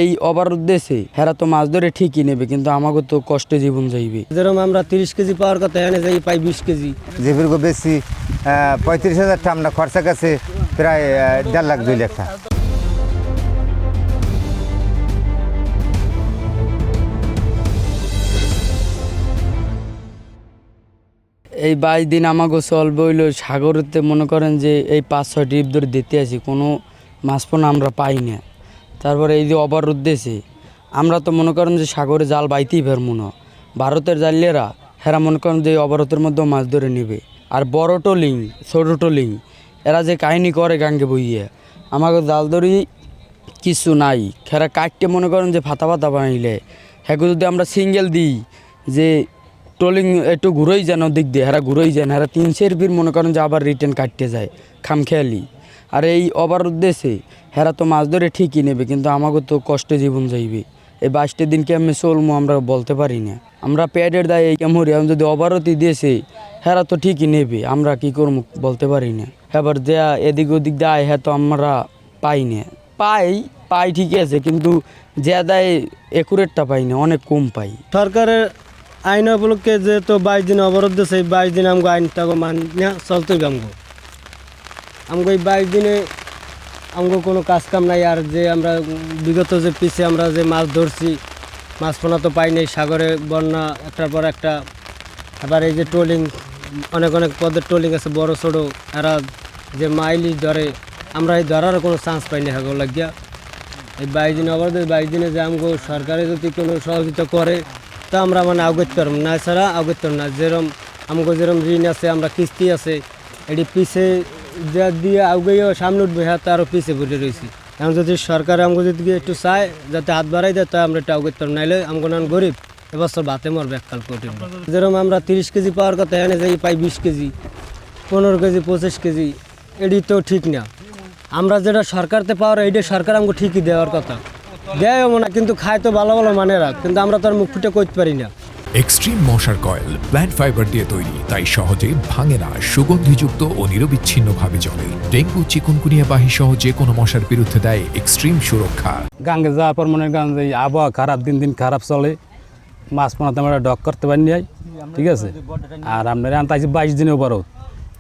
এই অবরোধ দেশে হেরা তো মাছ ধরে ঠিকই নেবে, কিন্তু আমাকে তো কষ্টে জীবন যাইবে। যেরকম আমরা 30 কেজি পাওয়ার কথা এনে যাই পাই 20 কেজি। যেগুলো বেশি 35,000 টাকা আমরা খরচা গেছে প্রায় 1.5 লাখ 2 লাখ টাকা। এই 22 দিন আমাকে চলবে হইলো সাগরেতে, মনে করেন যে এই 5-6 ট্রিপ ধরে দিতে আসি, কোনো মাছ পোনা আমরা পাই না। তারপরে এই যে অবরোধ দেশে আমরা তো মনে করেন যে সাগরে জাল বাইতেই পারবো না। ভারতের জালিয়ারা হেরা মনে করেন যে অবরোধের মধ্যে মাছ ধরে নেবে। আর বড় টলিং ছোটো টলিং এরা যে কাহিনী করে গাঙ্গে বইয়ে, আমাকে জাল ধরি কিছু নাই, হেরা কাটতে মনে করেন যে ফাতা ফাতা বানাইলে হ্যাঁ যদি আমরা সিঙ্গেল দিই যে ট্রলিং একটু ঘুরেই যান দিক দিয়ে, হেরা ঘুরেই যান, হেরা 300 ফিট মনে করেন যে আবার রিটার্ন কাটতে যায় খামখেয়ালি। আর এই অবরোধ দেশে হেরা তো মাছ ধরে ঠিকই নেবে, কিন্তু আমাকে তো কষ্টে জীবন যাইবে। এই 22টা দিন কেমন চলবো আমরা বলতে পারি না। আমরা পেটের দায় এই কেমরি এখন যদি অবরোধই দিয়েছে হেরা তো ঠিকই নেবে, আমরা কি করবো বলতে পারি না। এবার দেয়া এদিক ওদিক দেয় হ্যাঁ তো আমরা পাই না, পাই ঠিকই আছে, কিন্তু যে দেয় একুরেটটা পাই না, অনেক কম পাই। সরকারের আইন উপলক্ষে যেহেতু 22 দিন অবরোধ দিয়েছে, 22 দিন আমাকে আইনটাকে মানিয়ে চলতে আমগো এই 22 দিনে আমগো কোনো কাজ কাম নাই। আর যে আমরা বিগত যে পিছে আমরা যে মাছ ধরছি, মাছ পোনা তো পাই নাই, সাগরে বন্যা একটার পর একটা। আবার এই যে ট্রলিং অনেক পদের ট্রলিং আছে বড় ছোটো, এরা যে মাইলি ধরে আমরা এই ধরার কোনো চান্স পাই না। হাগো লাগিয়া এই 22 দিন অবরোধ, 22 দিনে যে আমগো সরকারে যদি কোনো সহযোগিতা করে তা আমরা মানে আউগত পারব না, ছাড়া আউগত পারব না। যেরকম আমাকে যেরকম ঋণ আছে, আমরা কিস্তি আছে, এটি পিছে যা দিয়ে আউগেও সামনে উঠবে, হ্যাঁ তো আরও পিছিয়ে পড়ে রয়েছি। এখন যদি সরকার আমাকে যদি একটু চায় যাতে হাত বাড়াই দেয়, তাই আমরা একটু আউগত পারব, নাইলে আমাকে নান গরিব এবছর ভাতে মরবে এককাল কোটি। যেরকম আমরা 30 কেজি পাওয়ার কথা এনে যাই পাই 20 কেজি, 15 কেজি, 25 কেজি, এটি তো ঠিক না। আমরা যেটা সরকারতে পাওয়ার এইটা সরকার আমাকে ঠিকই দেওয়ার কথা দেয় না, কিন্তু খায় তো ভালো ভালো মানেরা, কিন্তু আমরা তো আর মুখ ফুটে করতে পারি না। এক্সট্রিম মশার কয়েল প্ল্যান্ট ফাইবার দিয়ে তৈরি, তাই সহজে ভাঙে না, সুগন্ধিযুক্ত ও নিরবিচ্ছিন্নভাবে জ্বলে। ডেঙ্গু, চিকুনগুনিয়া বাহি সহ যে কোনো মশার বিরুদ্ধে দেয় এক্সট্রিম সুরক্ষা। গাঙ্গে যাওয়ার পর মনে করেন যে আবহাওয়া খারাপ, দিন দিন খারাপ চলে, মাছ পোনাতে আমরা ডক করতে পারি নাই, ঠিক আছে। আর আপনার আনতে 22 দিনে অবরোধ,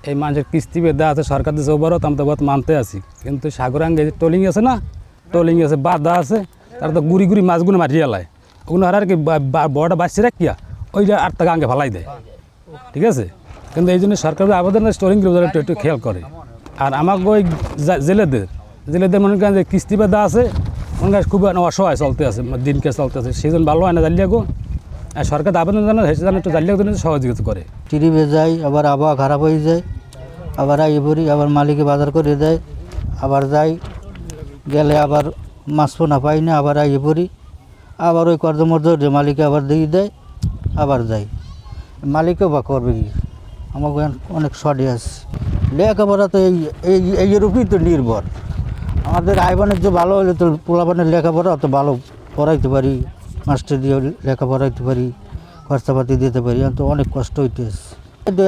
এই মানুষের কিস্তি বেদা আছে, সরকার দিচ্ছে অবরোধ, আমরা তো বহুত মানতে আছি। কিন্তু সাগরাঙ্গে যে ট্রলিং আছে না, ট্রলিং আছে, বাধা আছে, তারা তো গুড়ি গুড়ি মাছগুলো মারিয়ে লায়, ওগুলো আর কি বড়টা বাঁচছে রাখিয়া ওইটা আর তাকে আগে ফালাই দেয়, ঠিক আছে। কিন্তু এই জন্য সরকার আবেদন স্টোরিংগুলো একটু খেয়াল করে। আর আমাকে ওই জেলেদের মনে করেন যে কিস্তি বেদা আছে, মনে করেন খুব অসহায় চলতে আছে, দিনকে চলতে আছে, সেই জন্য ভালো হয় না জালিয়াগো। আর সরকার আবেদন জানা হয়েছে জানো একটু জালিয়াগো সহযোগিতা করে। টিরিবে যাই, আবার আবহাওয়া খারাপ হয়ে যায়, আবার আইয়ে পড়ি, আবার মালিকে বাজার করে দেয়, আবার যাই, গেলে আবার মাছ পোনা পাই না, আবার আইয়ে পড়ি, আবার ওই কর্দমর্দ যে মালিকে আবার দিয়ে দেয়, আবার যাই। মালিকও বা করবে কি, আমাকে অনেক শর্টে আছে। লেখাপড়া তো এর উপরেই তো নির্ভর। আমাদের আয় বাণিজ্য ভালো হলে তো পোলাপানের লেখাপড়া অত ভালো পড়াইতে পারি, মাস্টার দিয়ে লেখা পড়াইতে পারি, খরচাপাতি দিতে পারি। তো অনেক কষ্ট হইতেছে।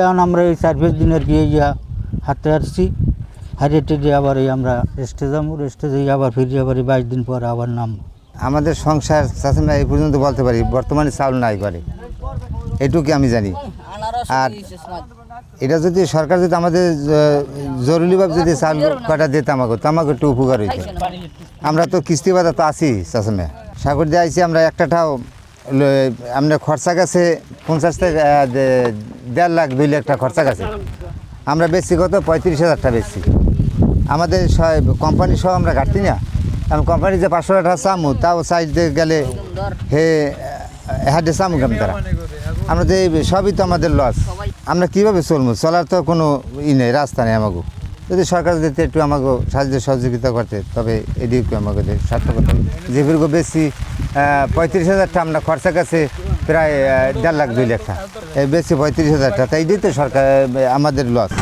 এখন আমরা এই 4-5 দিনের গিয়ে হাঁটতে আসছি, হারিয়ে দিয়ে আবার এই আমরা রেস্টে যাবো, রেস্টে যাই আবার ফিরি, আবার 22 দিন পর আবার নামবো। আমাদের সংসার চাষা এই পর্যন্ত বলতে পারি বর্তমানে চাউল নাই করে, এটুকু আমি জানি। আর এটা যদি সরকার যদি আমাদের জরুরিভাবে যদি চাউল কটা দিতে আমাকে একটু উপকার হইতো। আমরা তো কিস্তি বাধা তো আছি চাষা, সাগর দিয়ে আইছি আমরা, একটাটাও আমরা খরচা গেছে 50 থেকে 1.5 লাখ 2 লাখ টাকা খরচা গেছে। আমরা বেশি কত 35,000 টাকা বেশি। আমাদের কোম্পানি সহ আমরা ঘাটতি না, আমি কোম্পানি যে 500 টাকা চামু তাও চাইতে গেলে হাটে চামু কেমন তারা, আমরা তো সবই তো আমাদের লস। আমরা কীভাবে চলবো, চলার তো কোনো নেই, রাস্তা নেই। আমাকে যদি সরকার যদি একটু আমাকে সাহায্য সহযোগিতা করতে, তবে এদিকে আমাকে সার্থকতা হবে। যেগুলো বেশি 35,000 টাকা আমরা খরচা গেছে প্রায় 1.5 লাখ 2 লাখ টাকা, বেশি 35,000 টাকা, তাই দিতে সরকার আমাদের লস।